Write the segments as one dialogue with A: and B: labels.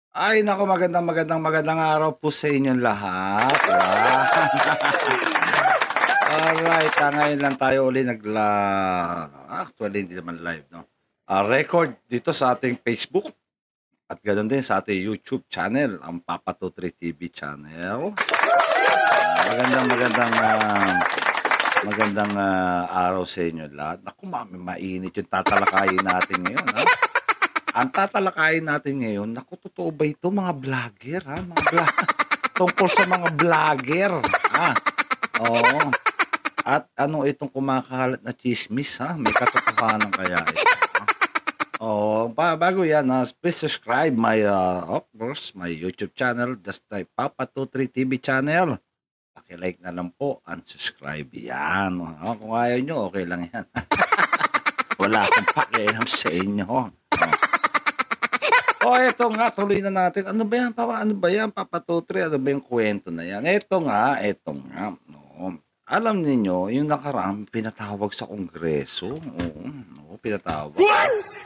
A: Ay naku, magandang araw po sa inyong lahat, yan. Alright, ngayon lang tayo uli actually hindi naman live 'no, record dito sa ating Facebook at gano'n din sa ating YouTube channel, ang Papa 23 TV channel. Magandang araw sa inyo lahat. Naku, mainit yung tatalakayin natin ngayon, ha. Ang tatalakayin natin ngayon, naku, totoo ba ito mga vlogger, ha, tungkol sa mga vlogger, ha, oo. At ano itong kumakalat na tsismis, ha, may katotohanan kaya ito, ha? Oo, bago yan, please subscribe my, of course, my YouTube channel, just type Papa 23 TV channel. Paki-like na lang po and subscribe, yan. Kung ayaw niyo, okey lang yan. Wala akong pakialam sa inyo, oh. Eto nga, tuloy na natin. Ano ba yan, Papa Tutri, ano ba yung kwento na yan? Eto nga, oo. Alam ninyo, yung nakaraan pinatawag sa kongreso, oo, pinatawag.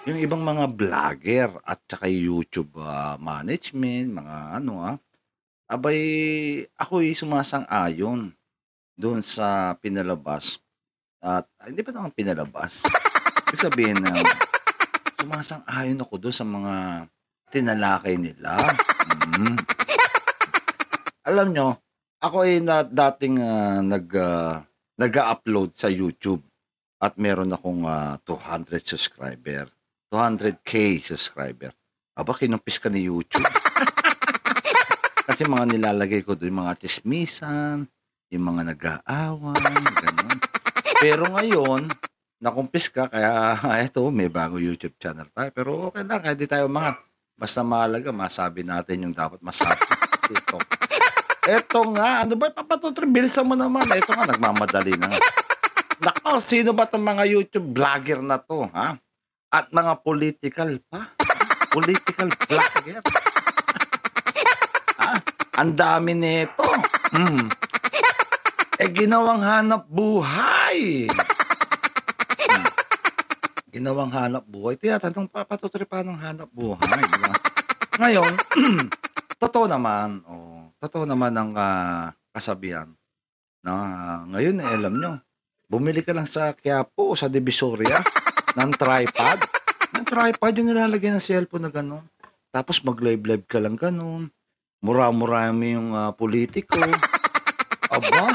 A: Yung ibang mga vlogger at saka YouTube, management, mga ano, abay, ako'y sumasang-ayon doon sa pinalabas at hindi pa naman pinalabas. Ibig sabihin na sumasang-ayon ako doon sa mga tinalakay nila. Mm. Alam nyo, ako ay dating nag-a-upload sa YouTube at meron akong 200 subscriber. 200K subscriber. Aba, kinumpis ka ni YouTube. Kasi mga nilalagay ko doon, mga tsismisan, yung mga nag-aaway, gano'n. Pero ngayon, nakumpis ka kaya eto may bagong YouTube channel tayo. Pero okay lang, kahit di tayo umangat. Basta mahalaga masabi natin yung dapat masabi dito. Eto nga, ano ba, Papa Tutri, bilisan mo naman. Eto nga, nagmamadali na nga. Nako, sino ba 'tong mga YouTube vlogger na 'to, ha? At mga political pa, political vlogger. Ang dami nito. Ginawang hanap buhay. Ginawang hanap buhay. Tinatanong, Papa Tutri, paanong hanap buhay, di ba? Ngayon, totoo naman ang kasabihan na ngayon, alam nyo, bumili ka lang sa Quiapo o sa Divisoria ng tripod. Ng tripod yung nilalagay ng cellphone na gano'n. Tapos mag-live-live ka lang gano'n. Mura-mura mo yung politiko. Aba,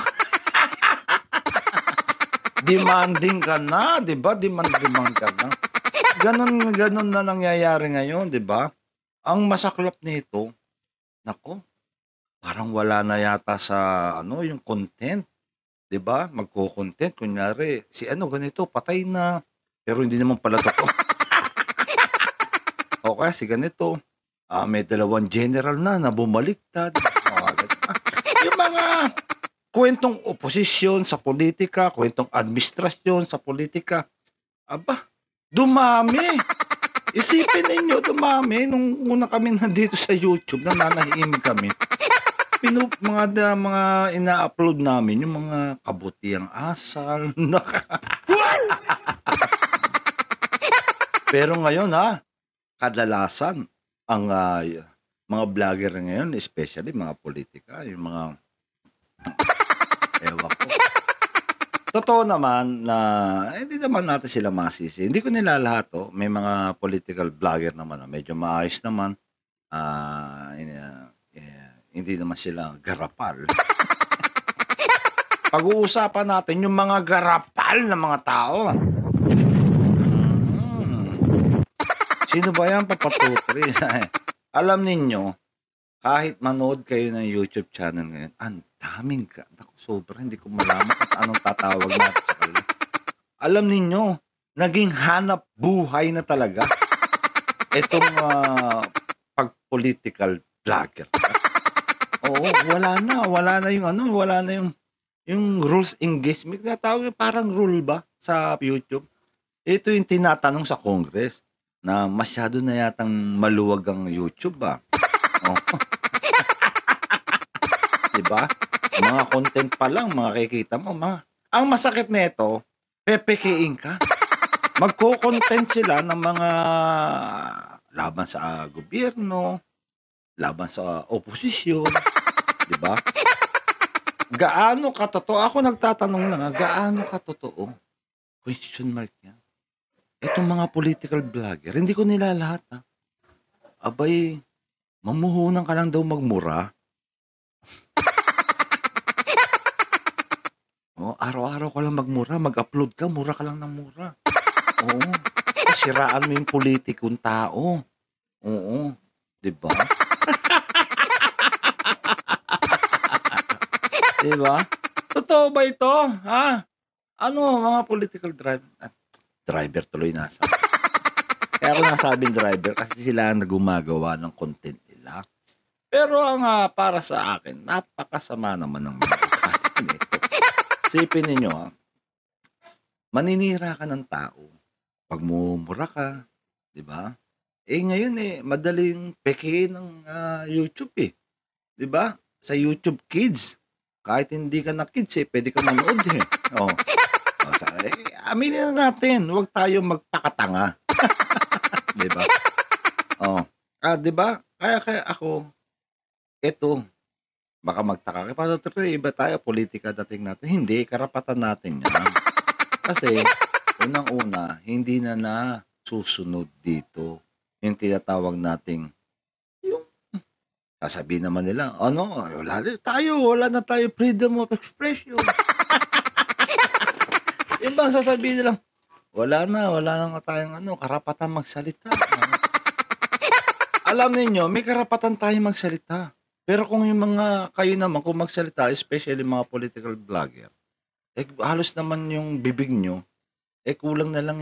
A: demanding ka na, di ba? Demand ka na. Ganon na nangyayari ngayon, di ba? Ang masaklap nito, nako, parang wala na yata sa yung content, 'di ba? Magko-content kunyari si ganito patay na, pero hindi naman pala totoo. O kaya si ganito, may dalawang general na bumaliktad. Yung mga kwentong oposisyon sa politika, kwentong administrasyon sa politika, aba, dumami. Isipin ninyo, dumami nung una kami nandito sa YouTube, nananahimik kami. Mga ina-upload namin yung mga kabutiang asal. Pero ngayon kadalasan ang mga vlogger ngayon, especially mga politika, yung mga ewan ko. Totoo naman na hindi naman natin sila masisi. Hindi ko nila lahat, may mga political vlogger naman na medyo maayos naman. Hindi naman sila garapal. Pag-uusapan natin yung mga garapal na mga tao. Sino ba yan, Papa Tutri? Alam ninyo, kahit manood kayo ng YouTube channel ngayon, ang daming sobra, hindi ko malaman kung anong tatawag natin sa kanila. Alam ninyo, naging hanap buhay na talaga itong pag-political vlogger. Oo, wala na yung rules engagement. Tinatawag parang rule ba sa YouTube? Ito yung tinatanong sa Congress na masyado na yatang maluwag ang YouTube ba? Oh. 'Di ba? Mga content pa lang makikita mo ang masakit nito, pepekein ka. Magko-content sila ng mga laban sa gobyerno, laban sa oposisyon, 'di ba? Gaano katotoo ako nagtatanong lang, gaano katotoo? Question mark 'yan. Itong mga political vlogger, hindi ko nilalahat, abay, mamuhunan ka lang daw magmura. Araw-araw ka lang magmura, mag-upload ka, mura ka lang ng mura. Oo, tas siraan mo yung pulitikong tao. Oo, 'di ba? 'Di ba? Totoo ba ito, ha? Ano mga political driver tuloy nasabi. Kaya ako nasabing driver kasi sila ang gumagawa ng content nila. Pero ang, para sa akin napakasama naman ng mga ugali nito. Isipin ninyo, maninira ka ng tao, pagmumura ka, 'di ba? Ngayon, madaling pekein ng, YouTube, 'di ba? Sa YouTube Kids, kahit hindi ka na kids, puwede kang manood, Oh, aminin na natin, huwag tayong magpakatanga, 'di ba? Oh, 'di ba? Kaya ako, eto, baka magtaka ka, paano 'to iba tayo politika dating natin, hindi, karapatan natin 'yan. Kasi unang-una, hindi na nasusunod dito yung tinatawag nating yung sasabihin naman nila, ano, wala na tayong freedom of expression. Yung bang sasabihin nilang, wala na nga tayong karapatan magsalita. Alam ninyo, may karapatan tayong magsalita. Pero kung yung kayo naman, kung magsalita, especially mga political vlogger, halos naman yung bibig nyo, kulang na lang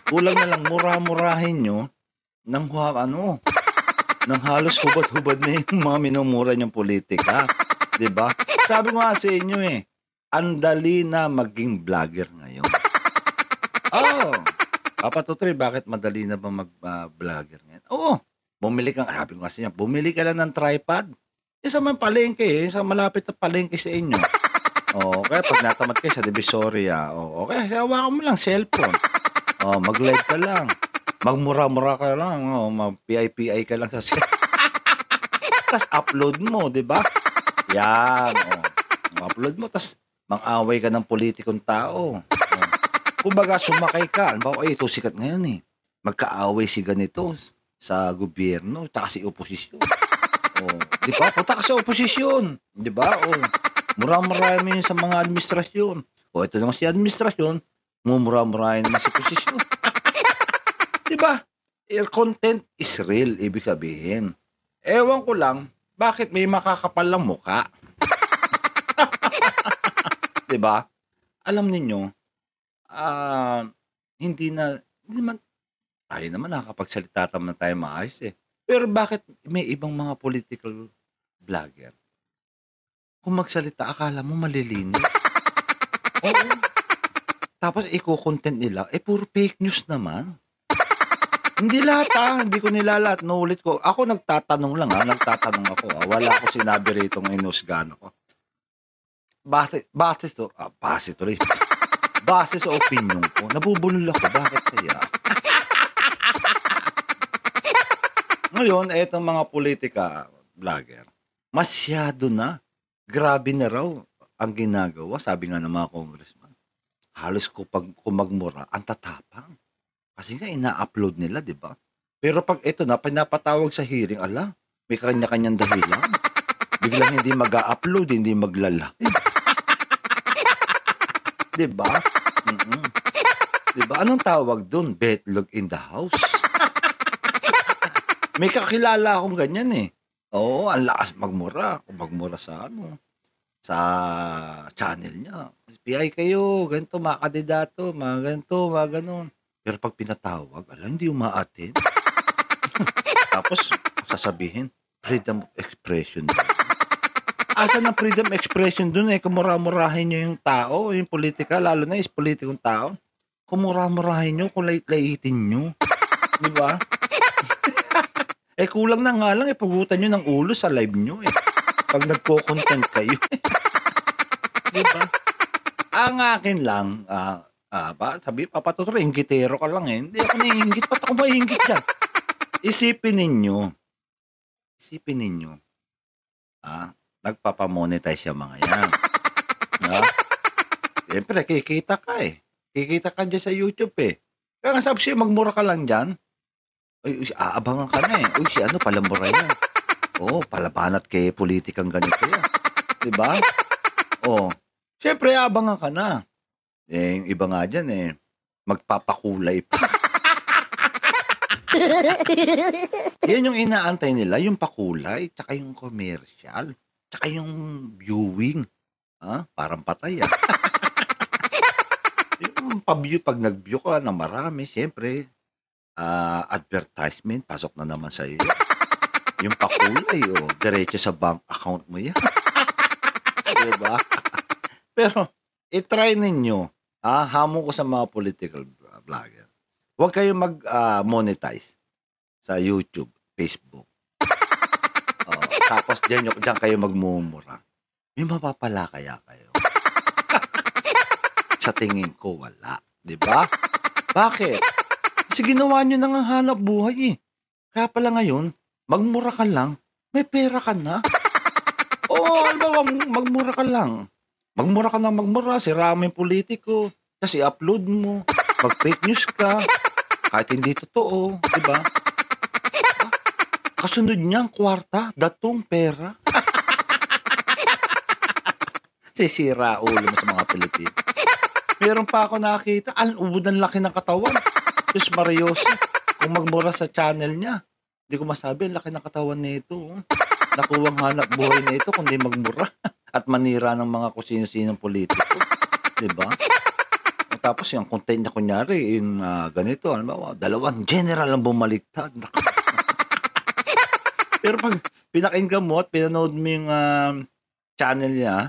A: kulang na lang mura-murahin nyo ng ng halos hubad-hubad na yung mga minumura niyong politika, 'di ba? Sabi ko nga sa inyo ang dali na maging vlogger ngayon. Papa Tutoy, bakit madali na ba mag-vlogger ngayon? Oo, sabi ko kasi niya, bumili ka lang ng tripod. Sa may palengke, sa malapit na palengke sa inyo. Kaya pag natamad kayo sa Divisoria, okay, hawakan mo lang cellphone. Mag-live ka lang. Magmura-mura ka lang, mag-PI-PI ka lang sa tas upload mo, 'di ba? Yan, upload mo tas mang-away ka ng politikong tao. Kumbaga sumakay ka, halimbawa, ito sikat ngayon, magkaaway si ganito sa gobyerno, tsaka si oposisyon. 'Di ba? Punta ka sa oposisyon, 'di ba? Mura-murahin mo yun sa mga administrasyon. Ito naman si administrasyon, mumura-murahin naman si oposisyon. 'Di ba? Content is real, ibig sabihin. Ewan ko lang, bakit may makakapal lang mukha? 'Di ba? Alam ninyo, hindi naman tayo naman nakakapagsalita naman tayo maayos, Pero bakit may ibang mga political vlogger, kung magsalita akala mo malilinis? Oo. Tapos iko-content nila, puro fake news naman. Hindi lahat, hindi ko nilalahat, naulit ko. Ako nagtatanong lang, nagtatanong ako, Wala akong sinabi ritong inusgahan ako. Base tuloy. Base sa opinyon ko, nabubulol ako, bakit kaya? Ngayon, etong mga politika vlogger, masyado na. Grabe na raw ang ginagawa, sabi nga ng mga congressman. Halos kung magmura, ang tatapang. Kasi nga ina-upload nila, 'di ba? Pero pag ito na pinapatawag sa hearing, may kanya-kanyang dahilan. Biglang hindi mag-a-upload, hindi magla-live. 'Di ba? 'Di ba? Anong tawag doon? Betlog in the house. May kakilala akong ganyan, Oo, ang lakas magmura. Kung magmura sa sa channel niya. PI kayo, ganito, mga kandidato, mga ganito, mga ganon. Pero pag pinatawag, hindi uma-attend. Tapos sasabihin, freedom of expression. Asan ang freedom of expression dun, kumura-murahin nyo yung tao, yung politika, lalo na is politikong tao. Kumura-murahin nyo, kulait-laitin nyo. Di ba? Kulang na nga lang, pugutan nyo ng ulo sa live nyo, pag nagko-content kayo. Di ba? Ang akin lang, sabi, Papa Tutoy, inggitero ka lang, Hindi ako naiinggit. Ba't ako maiinggit dyan? Isipin ninyo, isipin ninyo, nagpapa-monetize yang mga yan, 'no? Siyempre kikita ka, eh. Kikita ka diyan sa YouTube, eh. Kaya nga sabi sa'yo magmura ka lang diyan. Uy, aabangan ka na, eh. Uy, si ano pala mura yan. Oo, palabanat kay pulitikang ganito yan, 'di ba? Oh, siyempre aabangan ka na. Eh, yung iba nga diyan, eh, magpapakulay pa. Yan yung inaantay nila, yung pakulay, tsaka yung commercial, tsaka yung viewing. Parang patay, Yung pa-view 'pag nag-view ka ng marami siyempre, advertisement pasok na naman sa'yo yan. Yung pakulay, diretso sa bank account mo yan, 'di ba? Pero i-try ninyo, hamon ko sa mga political vlogger. Huwag kayong monetize sa YouTube, Facebook. Tapos diyan kayo magmumura. May mapapala kaya kayo? Sa tingin ko wala, 'di ba? Bakit? Kasi ginawa niyo na ngang hanap buhay, eh. Kaya pala ngayon, magmura ka lang, may pera ka na. Oo, halimbawa magmura ka lang. Magmura ka ng magmura, siraan mo yung pulitiko, tas i-upload mo, mag-fake news ka, kahit hindi totoo, 'di ba? Kasunod niyan kwarta, datong, pera. Sisira ulo mo sa mga Pilipino. Meron pa ako nakita, ang laki ng katawan. Diyos Marioso, kung magmura sa channel niya, hindi ko masabi, ang laki ng katawan nito. Nakuwang hanap buhay nito kundi magmura at manira ng mga kung sino-sinong politiko. 'Di ba? Tapos yung content niya kunyari, yung ganito, halimbawa, 2 general ang bumaligtad. Pero pag pinakinggan mo at pinanood mo yung channel niya,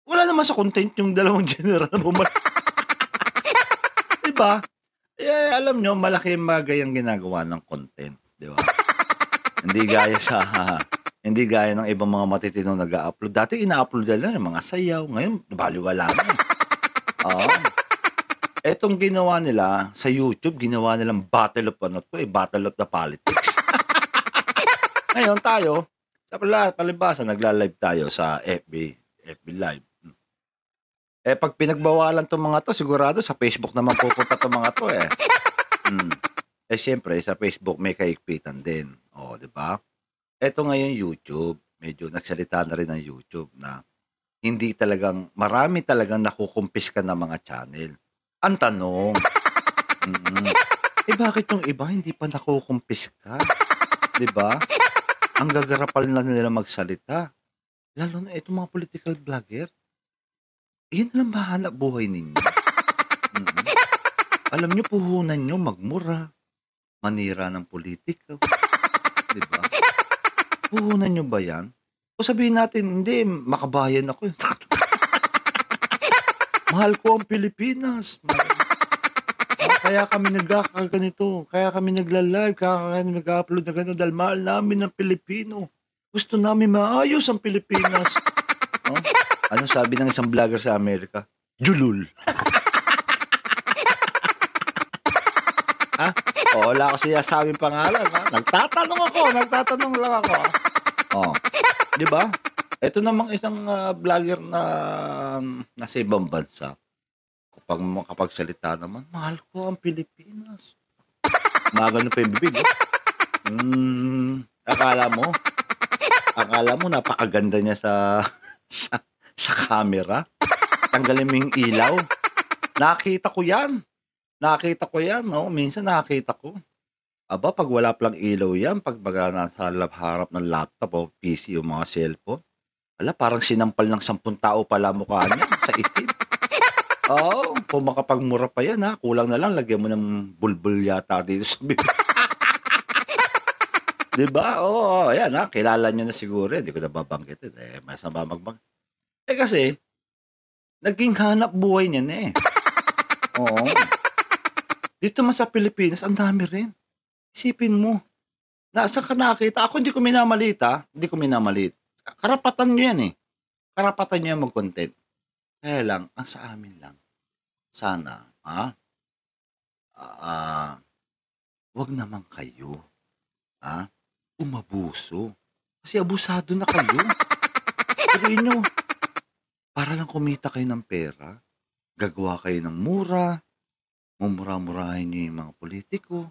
A: wala naman sa content yung 2 general na bumaligtad. 'Di ba? Eh, alam nyo, malaking bagay ang ginagawa ng content, 'di ba? Hindi gaya ng ibang mga matitinong nag-a-upload. Dati ina-upload nila yung mga sayaw, ngayon balewala na, eh. Oo. Etong ginawa nila sa YouTube, ginawa nilang battle of battle of the politics. Ngayon tayo, palibhasa nagla-live tayo sa FB Live. Eh, 'pag pinagbawalan 'tong mga 'to, sigurado sa Facebook naman pupunta 'tong mga 'to, eh. Eh, siyempre sa Facebook may kahigpitan din, 'di ba? Eto ngayon YouTube, medyo nagsalita na rin ang YouTube na marami talagang nakukumpiska na mga channel. Ang tanong, bakit yung iba hindi pa nakukumpiska, 'di ba? Ang gagarapal na nila magsalita, lalo na itong mga political vlogger. Yun lang ba hanap buhay ninyo? Alam niyo puhunan niyo magmura, manira ng politiko, 'di ba? Puhunan niyo ba 'yan? O sabihin natin, hindi, makabayan ako, eh. Mahal ko ang Pilipinas. Kaya kami nagkakaganito, kaya kami nagla-live, kaya kami nag-upload na gano'n dahil mahal namin ang Pilipino. Gusto namin maayos ang Pilipinas. Ano sabi ng isang vlogger sa Amerika? Julul. Wala ko sinasabing pangalan, nagtatanong lang ako. 'Di ba? Ito namang isang vlogger na nasa ibang bansa. Kapag makapagsalita naman, mahal ko ang Pilipinas. Gumagano pa yung bibig, akala mo napakaganda niya sa camera. Tanggalin mo yung ilaw. Nakita ko 'yan, minsan nakita ko. Aba, 'pag wala palang ilaw 'yan, 'pag baga nasa harap ng laptop o PC o mga cellphone, parang sinampal ng 10 tao pala mukha niya sa itim. Kung makapagmura pa 'yan, kulang na lang lagyan mo ng bulbul yata dito sa bibig. 'Di ba? Oo, ayan, kilala niyo na siguro, hindi ko na babanggitin, masama kasi naging hanap buhay niya na, eh. Oo. Dito man sa Pilipinas ang dami rin. Isipin mo, nasaan ka nakakita? Ako hindi ko minamalit, Karapatan niyo 'yan, eh. Karapatan niyo 'yan mag-content. Kaya lang, ang sa amin lang, sana, 'wag naman kayo ah, umabuso. Kasi abusado na kayo. Pero inyo, para lang kumita kayo ng pera, gagawa kayo ng mura, mumura-murahin niyo yung mga politiko,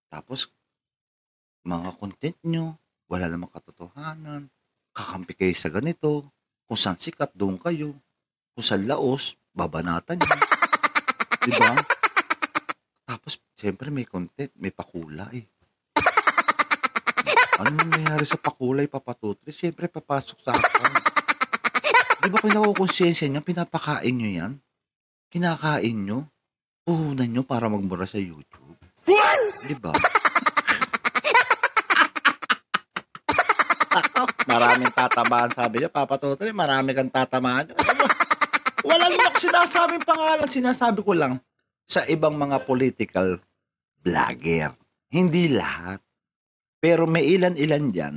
A: tapos mga content nyo, wala namang katotohanan, kakampi kayo sa ganito, kung saan sikat, doon kayo, kung saan laos, babanatan nyo, di ba? Tapos, siyempre may content, may pakulay. Ano nangyayari sa pakulay, papatutri? Siyempre, papasok sa account. Di ba kung nakukonsensya nyo, pinapakain nyo yan? Kinakain nyo? Puhunan nyo para magmura sa YouTube? Di ba? Maraming tatamaan, sabi niya, Papa Totally, marami kang tatamaan. Wala naman ako sinasabing pangalan, sinasabi ko lang sa ibang mga political vlogger. Hindi lahat. Pero may ilan-ilan dyan,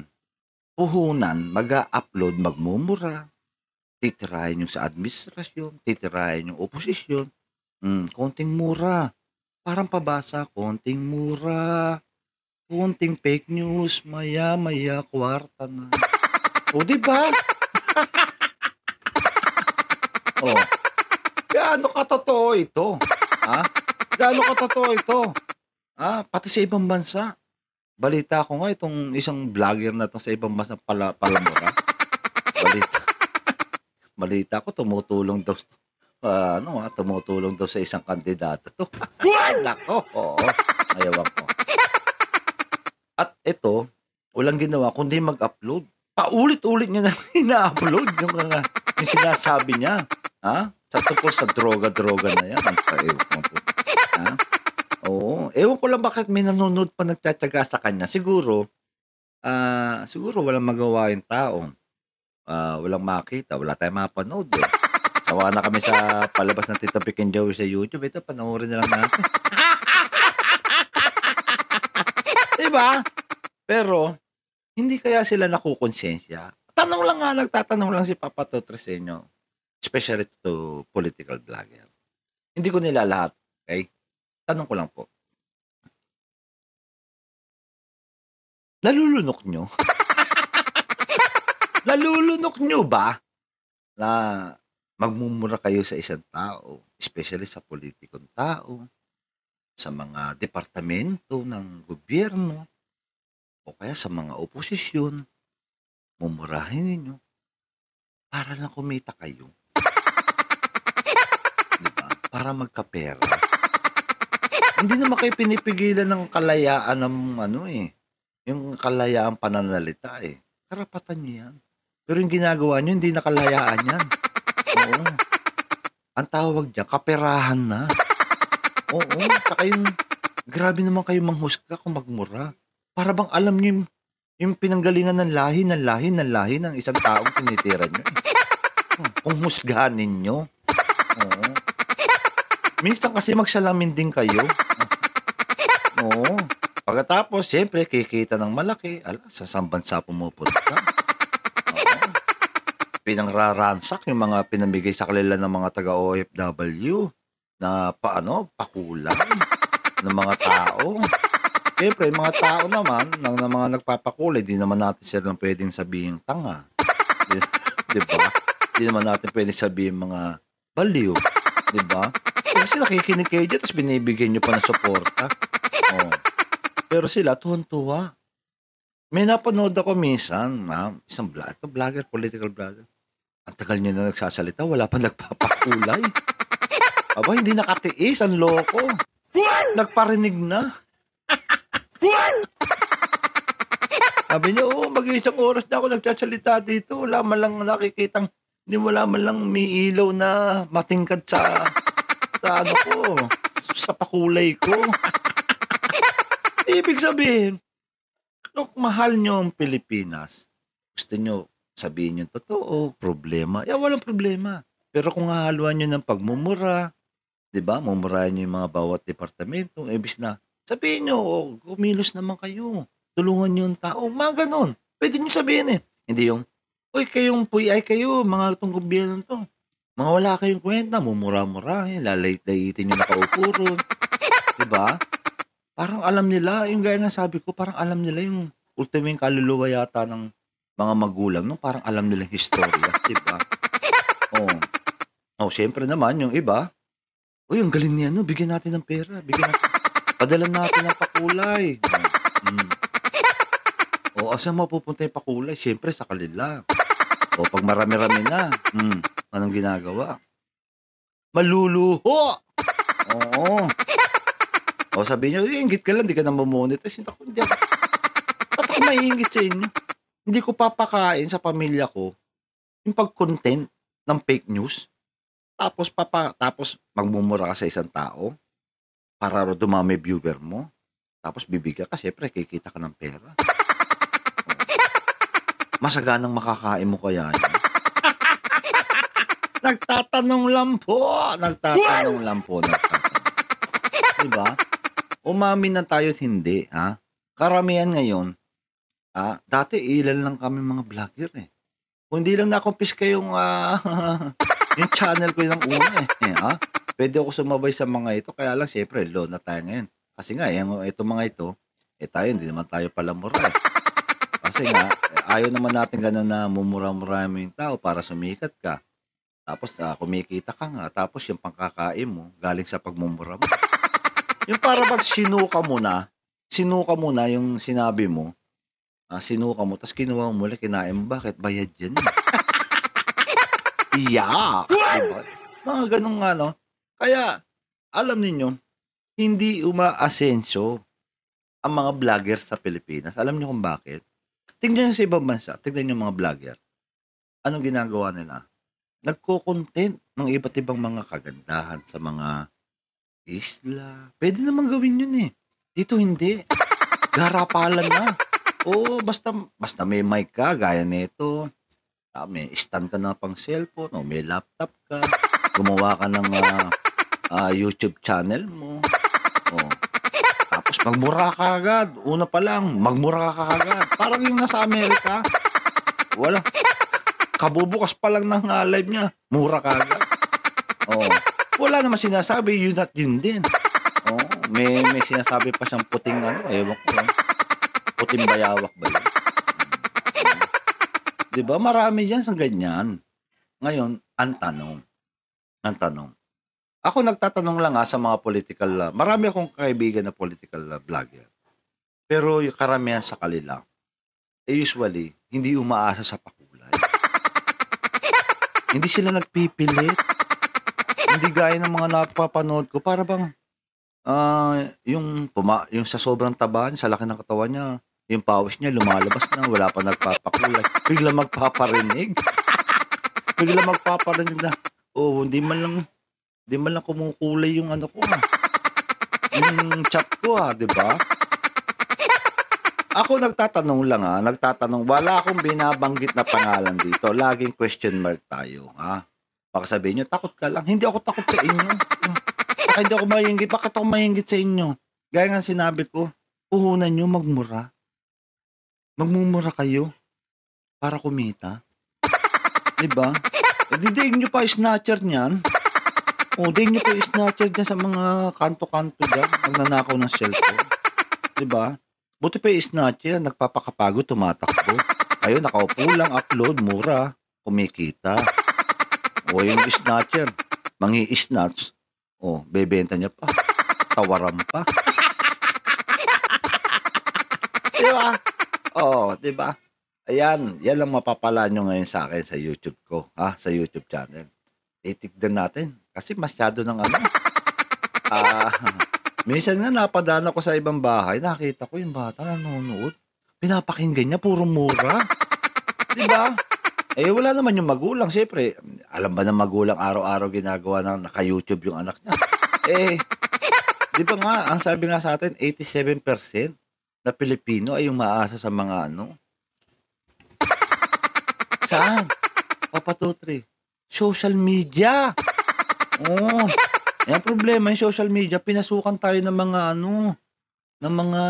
A: puhunan, mag-a-upload, magmumura, titirahin yung sa administrasyon, titirahin yung oposisyon, konting mura. Parang pabasa, konting mura, konting fake news, maya-maya, kwarta na. O, di ba? O, gaano katotoo ito? Ha? Gaano katotoo ito? Pati sa ibang bansa. Balita ko nga itong isang vlogger na to sa ibang bansa palamura. Balita ko tumutulong daw tumutulong daw sa isang kandidato to. Ay, nako. Oo. Ayaw ko. At ito, walang ginawa kundi mag-upload. Paulit-ulit niya na ina-upload yung sinasabi niya. Sa tungkol sa droga-droga na yan. Oo. Ewan ko lang bakit may nanonood pa nagtsatsaga sa kanya. Siguro walang magawa yung tao. Walang makita. Wala tayong mapanood. Sawa na kami sa palabas ng Tito Vic and Joey sa YouTube. Ito, panoorin na lang natin. Diba? Pero, hindi kaya sila nakukonsensya? Nagtatanong lang si Papa Totally sa inyo. Especially to political vlogger. Hindi ko nila lahat. Okay? Tanong ko lang po. Nalulunok nyo? Nalulunok nyo ba na magmumura kayo sa isang tao, especially sa politikong tao, sa mga departamento ng gobyerno, o kaya sa mga oposisyon, mumurahin ninyo para lang kumita kayo. Diba? Para magkapera. Hindi naman kayo pinipigilan ng kalayaan ng yung kalayaan pananalita Karapatan nyo yan. Pero yung ginagawa nyo, hindi na kalayaan yan. Oo. Ang tawag dyan, kaperahan na. Oo. Saka yung, grabe naman kayo manghusga kung magmura. Para bang alam nyo yung pinanggalingan ng lahi ng isang taong tinitira nyo. Kung husgahan ninyo. Oo. Minsan kasi magsalamin din kayo. Oo. Pagkatapos, siyempre, kikita ng malaki. Sa saan bansa pumupunta? Oo. Pinangraransak yung mga pinamigay sa kanila ng mga taga-OFW na pakulay ng mga tao. Siyempre, yung mga tao naman, ng mga nagpapakulay, di naman natin sila pwedeng sabihin tanga. Diba? Di naman natin pwedeng sabihin mga baliw. Diba? Kasi nakikinig kayo dyan, tapos binibigyan nyo pa ng suporta. Oh. Pero sila, tuwan-tuwa. May napanood ako minsan, isang vlogger, political vlogger. Ang tagal niya na nagsasalita, wala pa nagpapakulay. Aba, hindi nakatiis, ang loko. Nagparinig na. Sabi niya, mag-isang oras na ako nagsasalita dito. Wala man lang nakikitang, wala man lang may ilaw na matingkad sa pakulay ko. Ibig sabihin, kung mahal nyo ang Pilipinas, gusto nyo sabihin yung totoo, problema, walang problema. Pero kung hahaluan nyo ng pagmumura, diba, mumurahin nyo yung mga bawat departamento, ibig na, sabihin nyo, kumilos naman kayo, tulungan nyo yung tao, mga ganon. Pwede nyo sabihin Hindi yung, kayong puy kayo, mga itong gobyerno to. Mga wala kayong kwenta, mumura-murahin, lalait-laitin nyo nakaupo ron. Diba? Parang alam nila, yung gaya nga sabi ko, parang alam nila yung ultimong kaluluwa yata ng mga magulang 'no, parang alam nila yung historya, 'di ba? Oo. Oh, siyempre naman yung iba, "Uy, ang galing niya 'no, bigyan natin ng pera, padalhan natin ng pakulay." Oh, saan mapupunta yung pakulay? Siyempre sa kanila. O 'pag marami-rami na, anong ginagawa? Maluluho! Oo. O sabihin niyo, "Iinggit ka lang, 'di ka namo-monetize." Naku, ba't ako maiinggit sa inyo? Hindi ko papakain sa pamilya ko yung pag-content ng fake news, tapos magmumura ka sa isang tao para raw dumami viewer mo, tapos bibigyan ka, siyempre kikita ka ng pera. Masaganang makakain mo kaya yun? Nagtatanong lang po, 'di ba? Umamin na tayo't hindi, ha? Karamihan ngayon, dati ilan lang kami mga vlogger, eh. Kung hindi lang nakumpiska yung, yung channel ko ng una, puwede ako sumabay sa mga ito, kaya lang siyempre low na tayo ngayon. Kasi nga, itong mga ito, tayo hindi naman tayo palamura, eh. Kasi nga, ayaw naman natin gano'n na mumura-murahin mo yung tao para sumikat ka. Tapos, kumikita ka nga, tapos yung pangkakain mo galing sa pagmumura mo. Yung para bang sinuka mo na yung sinabi mo, sinuka mo ta's kinuha mo ulit, kinain mo, bakit bayad yan, eh. Iyak, 'di ba? Mga gano'ng ano, kaya alam ninyo, hindi umaasenso ang mga vlogger sa Pilipinas. Alam niyo kung bakit? Tingnan niyo sa ibang bansa, tignan niyo mga vlogger, anong ginagawa nila? Nagko-content ng iba't ibang mga kagandahan sa mga isla. Puwede naman gawin 'yun, eh. Dito hindi, garapalan na. Oo, basta may mic ka gaya nito, may stand ka na pang cellphone o may laptop ka, gumawa ka ng, YouTube channel mo, oh, tapos magmura ka agad. Una pa lang, magmura ka kaagad. Parang yung nasa Amerika, wala kabubukas pa lang ng, live niya, mura kaagad. Oo, wala namang sinasabi, yun at yun din. Oo, may sinasabi pa siyang puting ano, ewan ko, puting bayawak ba yun? 'Di ba marami diyan sa ganyan. Ngayon, ang tanong, ako nagtatanong lang, sa mga political, marami akong kaibigan na political, vlogger. Pero yung karamihan sa kanila, usually hindi umaasa sa pakulay. Hindi sila nagpipilit. Hindi gaya ng mga napapanood ko, para bang, yung sa sobrang taba niya, sa laki ng katawan niya, yung pawis niya lumalabas na, wala pa nagpapakulay, biglang magpaparinig. Biglang magpaparinig na, hindi man lang kumukulay yung ano ko, yung chat ko, 'di ba? Ako nagtatanong lang, wala akong binabanggit na pangalan dito, laging question mark tayo, Baka sabihin niyo, "Takot ka lang." Hindi ako takot sa inyo. Baka hindi ako mainggit, bakit ako mainggit sa inyo? Gaya ng sinabi ko, puhunan niyo magmura. Magmumura kayo para kumita, 'di ba? Didiin niyo pa snatcher niyan. Diin niyo pa snatcher diyan sa mga kanto-kanto diyan, nagnanakaw ng cellphone, 'di ba? Buti pa yung snatcher nagpapakapagod, tumatakbo. Kayo nakaupo lang, upload, mura, kumikita. Yung snatcher, mangi-snatch, bebenta niya pa, tawaran pa. 'Di ba? 'Di ba? Ayan, yan ang mapapala niyo ngayon sa akin sa YouTube ko, sa YouTube channel. Titignan natin kasi masyado ng ano, minsan nga napadaan ako sa ibang bahay, nakita ko yung bata nanonood, pinapakinggan niya puro mura, 'di ba? Wala naman yung magulang, siyempre alam ba ng magulang araw-araw ginagawa ng naka-YouTube yung anak niya? 'Di ba nga, ang sabi nga sa atin 87% na Pilipino ay umaasa sa mga ano, saan? Papa Tutri, social media. Ang problema yung social media, pinasukan tayo ng mga ano, ng mga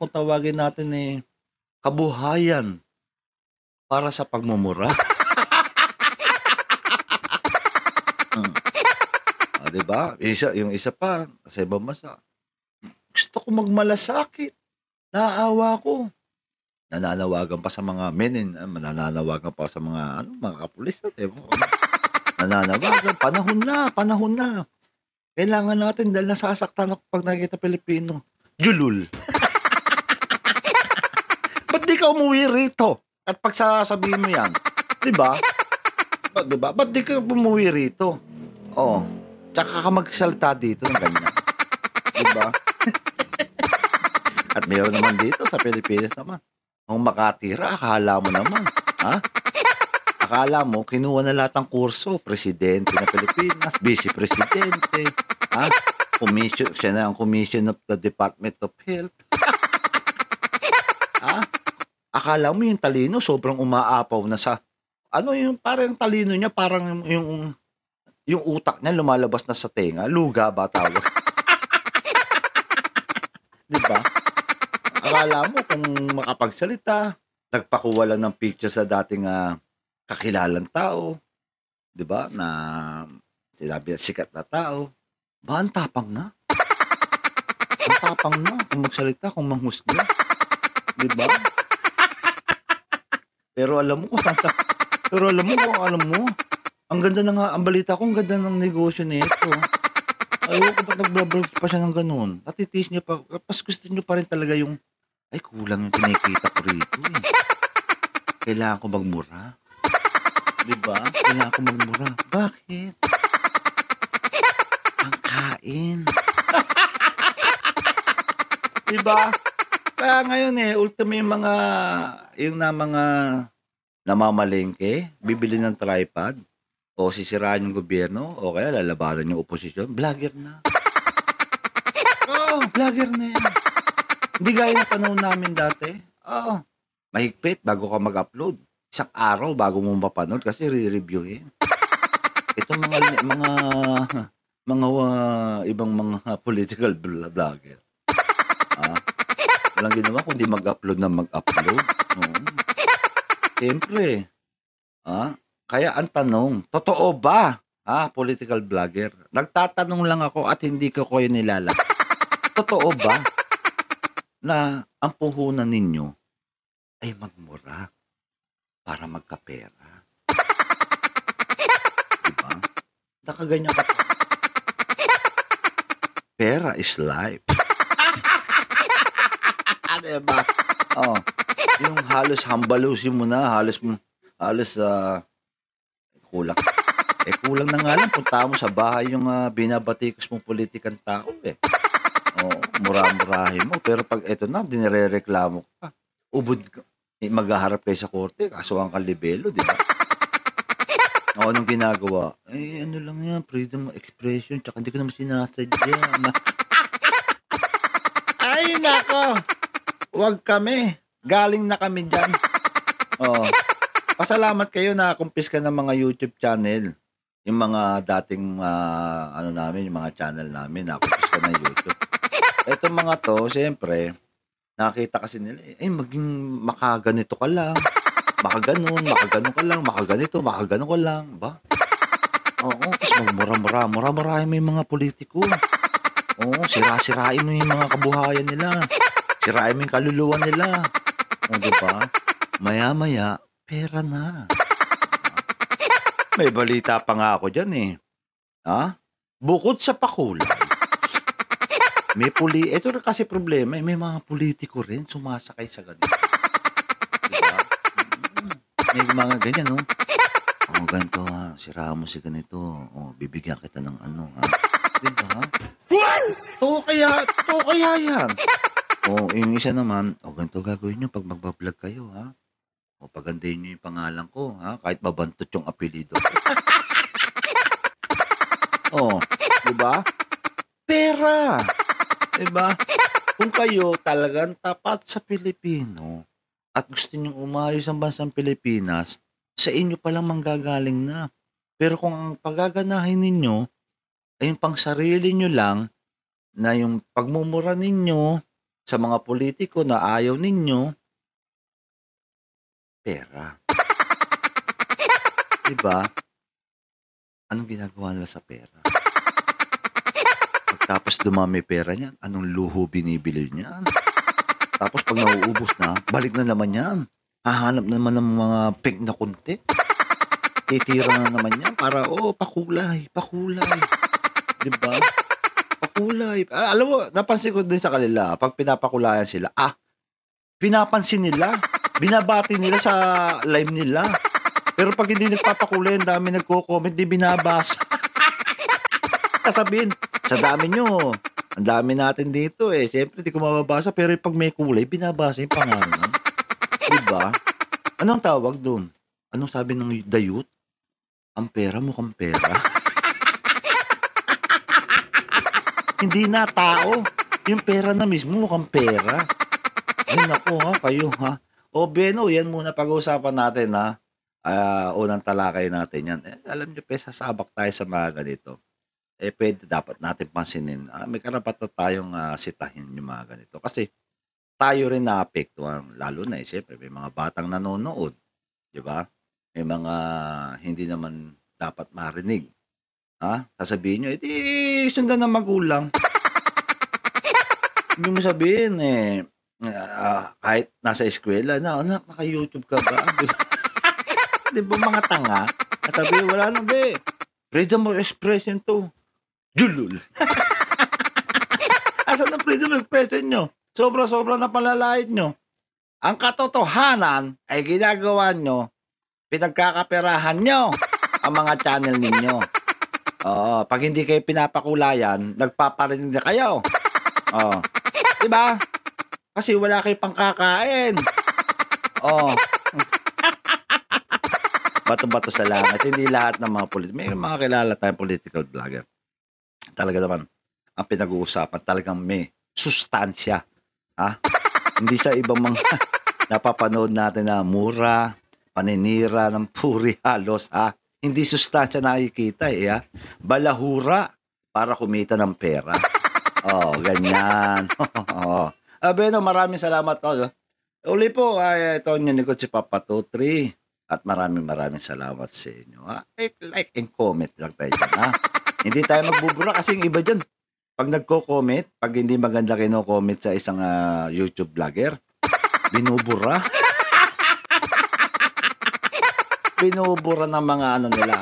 A: kung tawagin natin, kabuhayan para sa pagmumura. 'Di ba? Yung isa pa sa ibang bansa, Gusto ko magmalasakit, naaawa ko. Nananawagan pa sa mga mananawagan pa sa mga mga kapulis natin. Nananawagan, panahon na. Kailangan natin dahil nasasaktan ako 'pag nakikita Pilipino. Yulul. Ba't di ka umuwi rito? At pagsasabihin mo 'yan, 'di ba? 'Di ba? Ba't di ka umuwi rito? Oo. Tsaka ka magsalita dito ng ganyan, 'di ba? At meron naman dito sa Pilipinas naman, kung makatira akala mo naman, ha? Akala mo kinuha na lahat ng kurso, presidente ng Pilipinas, vice presidente, ha? Siya na ang commission of the Department of Health. Ha? Akala mo yung talino sobrang umaapaw na sa yung parang talino niya parang yung utak niya lumalabas na sa tenga, luga ba tawag? 'Di ba? Akala mo kung makapagsalita, nagpakuha lang ng picture sa dating kakilalang tao, 'di ba? Na sinabi sikat na tao. Ba ang tapang na? Ang tapang na kung magsalita, kung manghusga, 'di ba? Pero alam mo ang ganda na nga ang balita ko, ang ganda ng negosyo nito. Ayoko ba't nagba-vlog pa siya ng gano'n? Natitiis niya pa, tapos gusto niyo pa rin talaga yung, "Ay kulang yung kinikita ko rito, eh. Kailangan ko magmura." 'Di ba? Kailangan ko magmura. Bakit? Pangkain. 'Di ba? Kaya ngayon, ultimo yung mga namamalengke, bibili ng tripod, o sisiraan yung gobyerno, o kaya lalabanan yung oposisyon, vlogger na. Oo, vlogger na yan. Hindi gaya ng panahon namin dati. Oo, mahigpit bago ka mag-upload. Isang araw bago mo mapanood kasi re-reviewin. Itong ibang mga political vlogger. Walang ginawa kundi mag-upload na mag-upload. Oo. Siyempre. Kaya ang tanong, totoo ba? Political vlogger. Nagtatanong lang ako at hindi ko kayo nilalag. Totoo ba na ang puhunan ninyo ay magmura para magkapera? Diba? Nakaganyan ka pa. Pera is life. Diba? Yung halos hambalusin mo na, halos kulang. Kulang na nga lang punta mo sa bahay yung binabatikos mong politikang tao mura-murahin mo. Pero pag eto na, dinirereklamo ka. Ubod ka. Maghaharap kayo sa korte, kasuhan kang libelo, di ba? Anong ginagawa? Ano lang yan, freedom of expression, tsaka hindi ko naman sinasadya. Ay, nako! Huwag kami. Galing na kami dyan. Pasalamat kayo na kumpis ka ng mga YouTube channel. Yung mga dating namin, yung mga channel namin, nakumpis ka ng YouTube. Etong mga to, siyempre, nakita kasi nila, maging makaganito ka lang, makaganon ka lang, makaganito, makaganon ka lang, ba? Oo, tapos mura-murahin mo yung mga politiko. Oo, sira-sirain mo yung mga kabuhayan nila. Sirain mo yung kaluluwa nila. Diba? Maya-maya, pera na. May balita pa nga ako dyan Bukod sa pakulay, ito na kasi problema, may mga politiko rin sumasakay sa ganito. Diba? May mga ganyan, ganito siraan mo si ganito, bibigyan kita ng diba? To kaya yan. Yung isa naman, ganito gagawin nyo pag magbablog kayo, pagandahin nyo yung pangalan ko, kahit mabantot yung apelido. Diba? Pera! Diba? Kung kayo talagang tapat sa Pilipino at gusto nyo umayos ang bansang Pilipinas, sa inyo palang manggagaling na. Pero kung ang pagaganahin ninyo ay yung pang sarili nyo lang, na yung pagmumura ninyo sa mga politiko na ayaw ninyo, pera. Diba? Anong ginagawa nila sa pera? Tapos dumami pera niyan, anong luho binibili niyan? Tapos 'pag nauubos na, balik na naman 'yan. Hahanap naman ng mga pink na konti. Titira na naman 'yan para, pakulay, pakulay, 'di ba? Pakulay. Alam mo napansin ko din sa kanila 'pag pinapakulayan sila, pinapansin nila, binabati nila sa live nila. Pero 'pag hindi nagpapakulay ang dami nagko-comment, 'di binabasa. Sasabihin, "Sa dami niyo, ang dami natin dito, siyempre 'di ko mababasa." Pero 'pag may kulay binabasa yung pangalan, 'di ba? Anong tawag dun? Anong sabi ng the youth? Ang pera mukhang pera. Hindi na tao, yung pera na mismo mukhang pera. Ay naku kayo O Beno, yan muna pag-uusapan natin unang talakay natin yan. Alam niyo sasabak tayo sa mga ganito. Dapat natin pansinin, may karapatan tayong, sitahin yung mga ganito. Kasi tayo rin naapektuhan, lalo na, siyempre may mga batang nanonood, 'di ba? May mga hindi naman dapat marinig, sasabihin niyo, sundan ng magulang. Ibig mo sabihin, kahit nasa eskuwela na, "Anak, naka-YouTube ka ba?" 'Di ba? 'Di ba mga tanga? Sasabihin, "Wala na, be. Freedom of expression 'to." Julul. Asan ang freedom of expression niyo? Sobra-sobra na panlalait niyo. Ang katotohanan ay ginagawa niyo, pinagkakaperahan niyo ang mga channel ninyo. Oo, 'pag hindi kayo pinapakulayan, nagpaparinig na kayo. Oh, 'di ba? Kasi wala kayong pangkakain. Oh. Bato-bato sa langit, hindi lahat ng mga may mga kilala tayong political vlogger. Talaga naman, ang pinag-uusapan talagang may sustansya, Hindi sa ibang mga napapanood natin na mura, paninira ng puri halos, Hindi sustansya nakikita, balahura para kumita ng pera. Ganyan. Oo. Beno, maraming salamat. Uli po, ito ang lingkod si Papa Tutri. At maraming salamat sa inyo. Like and comment lang tayo dyan, Hindi tayo magbubura kasi yung iba dyan, 'pag nagko-comment, 'pag hindi maganda kino-comment sa isang, YouTube vlogger, binubura. Binubura ng mga ano nila,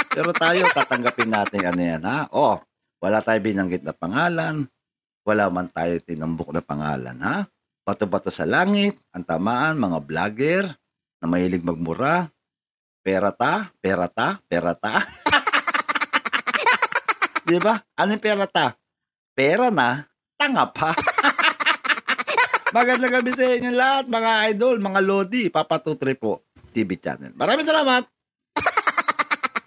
A: Pero tayo tatanggapin natin ano yan, wala tayong binanggit na pangalan, wala man tayo tinambok na pangalan, Bato-bato sa langit, ang tamaan mga vlogger na mahilig magmura, perata, perata, perata. 'Di ba? Ano yung perata? Pera na, tanga pa. Magandang gabi sa inyo lahat mga idol, mga lodi, Papa Tutri po, TV channel. Maraming salamat.